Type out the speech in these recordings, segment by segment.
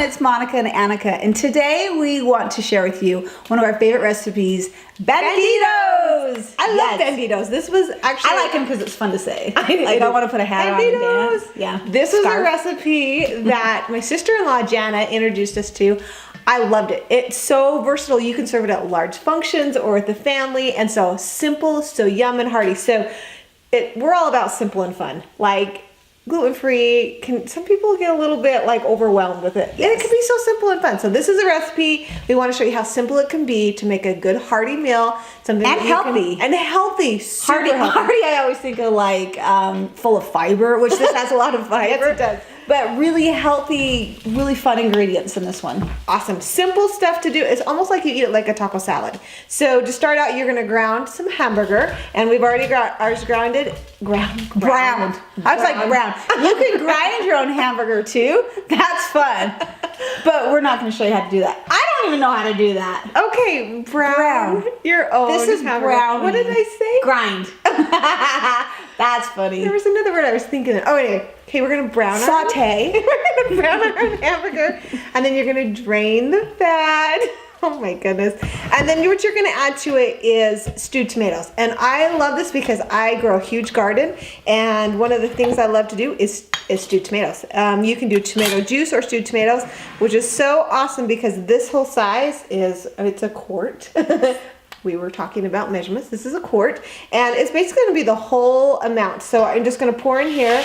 it's Monica and Annika, and today we want to share with you one of our favorite recipes, Banditos! I love Banditos. This was actually... I like them because it's fun to say. I want to put a hat on and dance. Yeah. This was a recipe that my sister-in-law, Jana, introduced us to. I loved it. It's so versatile. You can serve it at large functions or with the family, and so simple, so yum and hearty. So we're all about simple and fun. Like, gluten-free, some people get a little bit like overwhelmed with it. Yes. It can be so simple and fun. So this is a recipe. We want to show you how simple it can be to make a good hearty meal. Something and healthy. And healthy. Super healthy. Hearty, I always think of like full of fiber, which this has a lot of fiber. Yes, it does. But really healthy, really fun ingredients in this one. Awesome. Simple stuff to do. It's almost like you eat it like a taco salad. So to start out, you're going to ground some hamburger. And we've already got ours grounded. Ground. I was like brown. You can grind your own hamburger too. That's fun. But we're not going to show you how to do that. I don't even know how to do that. Okay, brown. Your own This is hamburger. brown. What did I say? Grind. That's funny. There was another word I was thinking of. Oh, anyway. Okay, we're gonna brown saute. We're gonna brown our hamburger, and then you're gonna drain the fat. Oh my goodness! And then what you're gonna add to it is stewed tomatoes. And I love this because I grow a huge garden, and one of the things I love to do is stewed tomatoes. You can do tomato juice or stewed tomatoes, which is so awesome because this whole size it's a quart. We were talking about measurements. This is a quart, and it's basically going to be the whole amount. So I'm just going to pour in here.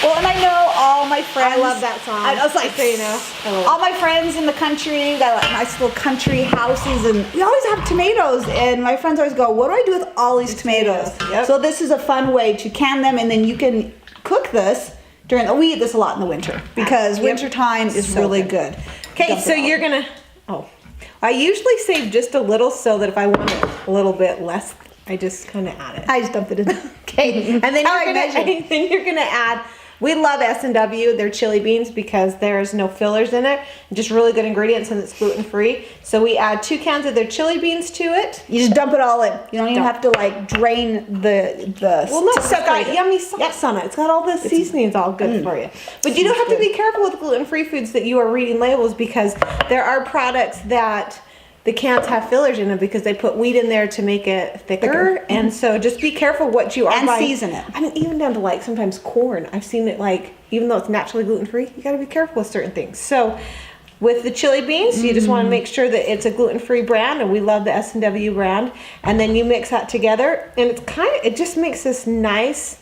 Well, and I know all my friends. I love that song. I was like, so you know, all my friends in the country got like nice little country houses, and we always have tomatoes. And my friends always go, "What do I do with all these tomatoes?" Yep. So this is a fun way to can them, and then you can cook this during. We eat this a lot in the winter because winter time is so really good. Okay, so you're gonna. I usually save just a little so that if I want it a little bit less, I just kind of add it. I just dump it in. Okay, and then you're gonna add. We love S&W, their chili beans, because there's no fillers in it. Just really good ingredients, and it's gluten-free. So we add 2 cans of their chili beans to it. You just dump it all in. You don't even have to like drain the well, no, it's got yummy sauce on it. It's got all the seasonings all good for you. But you do have to be careful with gluten-free foods that you are reading labels, because there are products that the cans have fillers in them because they put wheat in there to make it thicker. And so just be careful what you are buying. And season it. I mean, even down to like sometimes corn. I've seen it like, even though it's naturally gluten-free, you got to be careful with certain things. So with the chili beans, you just want to make sure that it's a gluten-free brand, and we love the S&W brand. And then you mix that together, and it just makes this nice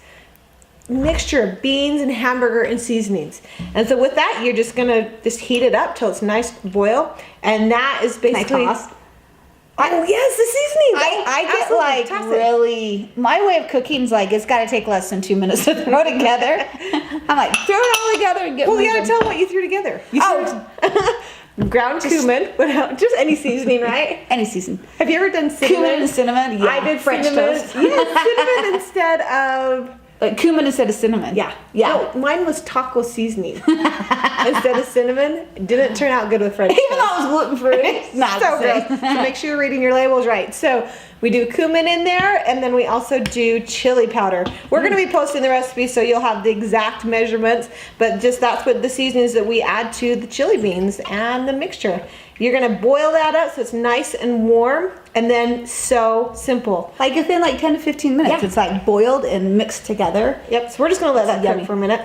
mixture of beans and hamburger and seasonings. And so with that, you're just gonna heat it up till it's nice boil, and that is basically. Oh yes, the seasonings. I get like really. My way of cooking is like it's got to take less than 2 minutes to throw together. I'm like throw it all together and get. Well, you gotta tell them what you threw together. Ground cumin, just any seasoning, right? Any season. Have you ever done cinnamon? Cumin and cinnamon. Yeah. I did French cinnamon. toast. Yes, cinnamon instead of. Cumin instead of cinnamon. Yeah. No, mine was taco seasoning instead of cinnamon. It didn't turn out good with French Even though it was gluten-free. Not so gross. So make sure you're reading your labels right. So we do cumin in there, and then we also do chili powder. We're going to be posting the recipe so you'll have the exact measurements, but just that's what the seasonings that we add to the chili beans and the mixture. You're going to boil that up so it's nice and warm, and then so simple. Like within like 10 to 15 minutes, it's like boiled and mixed together. Yep, so we're just going to let that cook for a minute.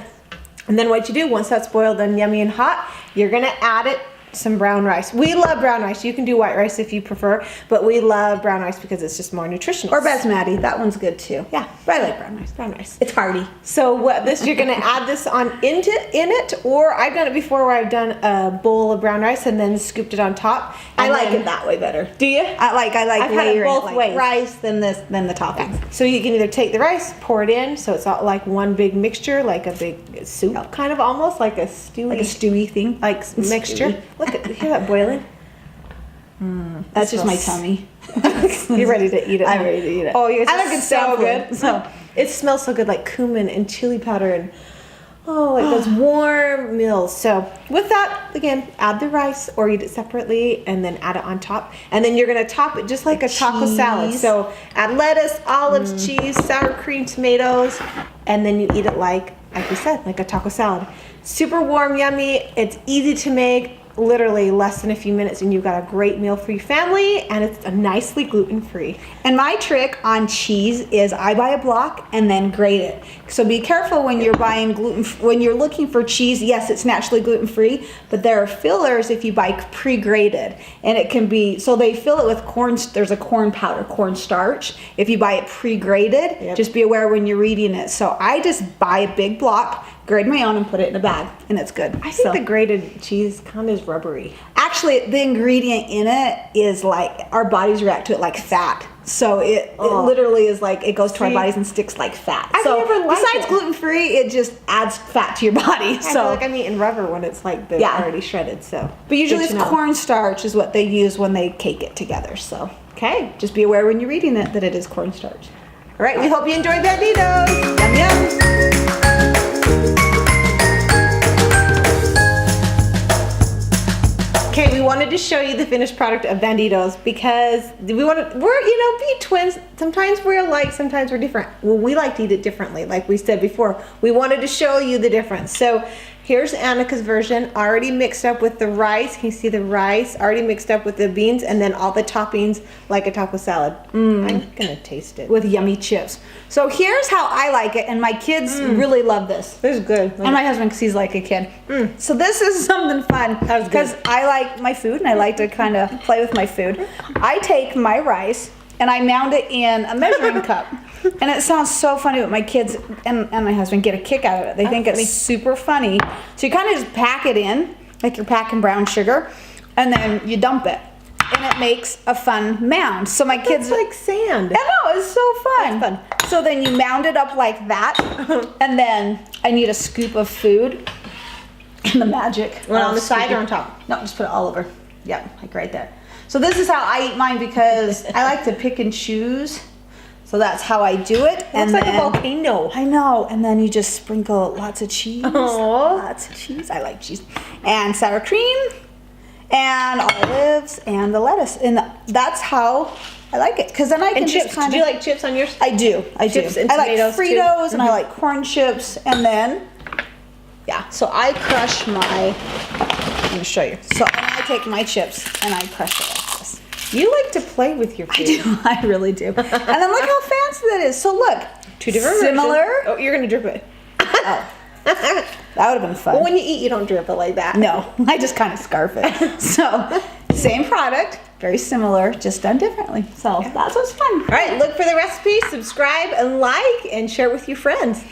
And then what you do, once that's boiled and yummy and hot, you're going to add it some brown rice. We love brown rice. You can do white rice if you prefer, but we love brown rice because it's just more nutritious. Or basmati, that one's good too. Yeah, but I like brown rice. Brown rice. It's hearty. So what you're gonna add this on in it, or I've done it before where I've done a bowl of brown rice and then scooped it on top. I like it that way better. Do you? I like I've had it both ways. Rice, then the toppings. Yeah. So you can either take the rice, pour it in, so it's all like one big mixture, like a big soup, kind of almost like a stewy thing, like mixture. Look at hear that boiling. That's just my tummy. You're ready to eat it. I'm ready to eat it. Oh, you guys are so good. So it smells so good, like cumin and chili powder and like those warm meals. So with that, again, add the rice or eat it separately and then add it on top. And then you're gonna top it just like a taco salad. So add lettuce, olives, cheese, sour cream, tomatoes, and then you eat it like we said, like a taco salad. Super warm, yummy. It's easy to make. literally less than a few minutes and you've got a great meal for your family, and it's a nicely gluten-free. And my trick on cheese is I buy a block and then grate it. So be careful when you're buying when you're looking for cheese. Yes, it's naturally gluten-free, but there are fillers if you buy pre-grated, and it can be, so they fill it with corn. There's a corn powder, corn starch. If you buy it pre-grated, just be aware when you're reading it. So I just buy a big block, grade my own, and put it in a bag, and it's good. I think the grated cheese kind of is rubbery. Actually, the ingredient in it is like, our bodies react to it like fat. So it literally is like, it goes to our bodies and sticks like fat. I've never liked besides gluten-free, it just adds fat to your body. I feel like I'm eating rubber when it's like already shredded. So, but usually it's cornstarch is what they use when they cake it together. So okay, just be aware when you're reading it that it is cornstarch. All right, we hope you enjoyed Banditos. Yum yum. Okay, we wanted to show you the finished product of Banditos because we're being twins. Sometimes we're alike, sometimes we're different. Well, we like to eat it differently, like we said before. We wanted to show you the difference. So here's Annika's version, already mixed up with the rice. Can you see the rice? Already mixed up with the beans, and then all the toppings like a taco salad. I'm gonna taste it. With yummy chips. So here's how I like it, and my kids really love this. This is good. And my husband, because he's like a kid. So this is something fun. Because I like my food, and I like to kind of play with my food. I take my rice, and I mound it in a measuring cup. And it sounds so funny, but my kids and my husband get a kick out of it. They think it's super funny. So you kind of just pack it in, like you're packing brown sugar, and then you dump it. And it makes a fun mound. So my kids... It's like sand. I know, it's so fun. That's fun. So then you mound it up like that, and then I need a scoop of food. And the magic. Well, on the side or on top? No, just put it all over. Yep, like right there. So this is how I eat mine because I like to pick and choose. So that's how I do it. Looks like a volcano. I know. And then you just sprinkle lots of cheese. Aww. Lots of cheese. I like cheese. And sour cream. And olives. And the lettuce. And that's how I like it. Because then I can chips. just Do you like chips on yours? I do. I do. Chips and I like tomatoes, Fritos too. and I like corn chips. And then, so I crush my... I'm going to show you. So I take my chips and I crush it like this. You like to play with your food. I do. I really do. And then look how fancy that is. So look. Two different similar. versions. Oh, you're going to drip it. Oh. That would have been fun. Well, when you eat, you don't drip it like that. No. I just kind of scarf it. So, same product. Very similar. Just done differently. So, that's what's fun. All right. Look for the recipe. Subscribe and like and share it with your friends.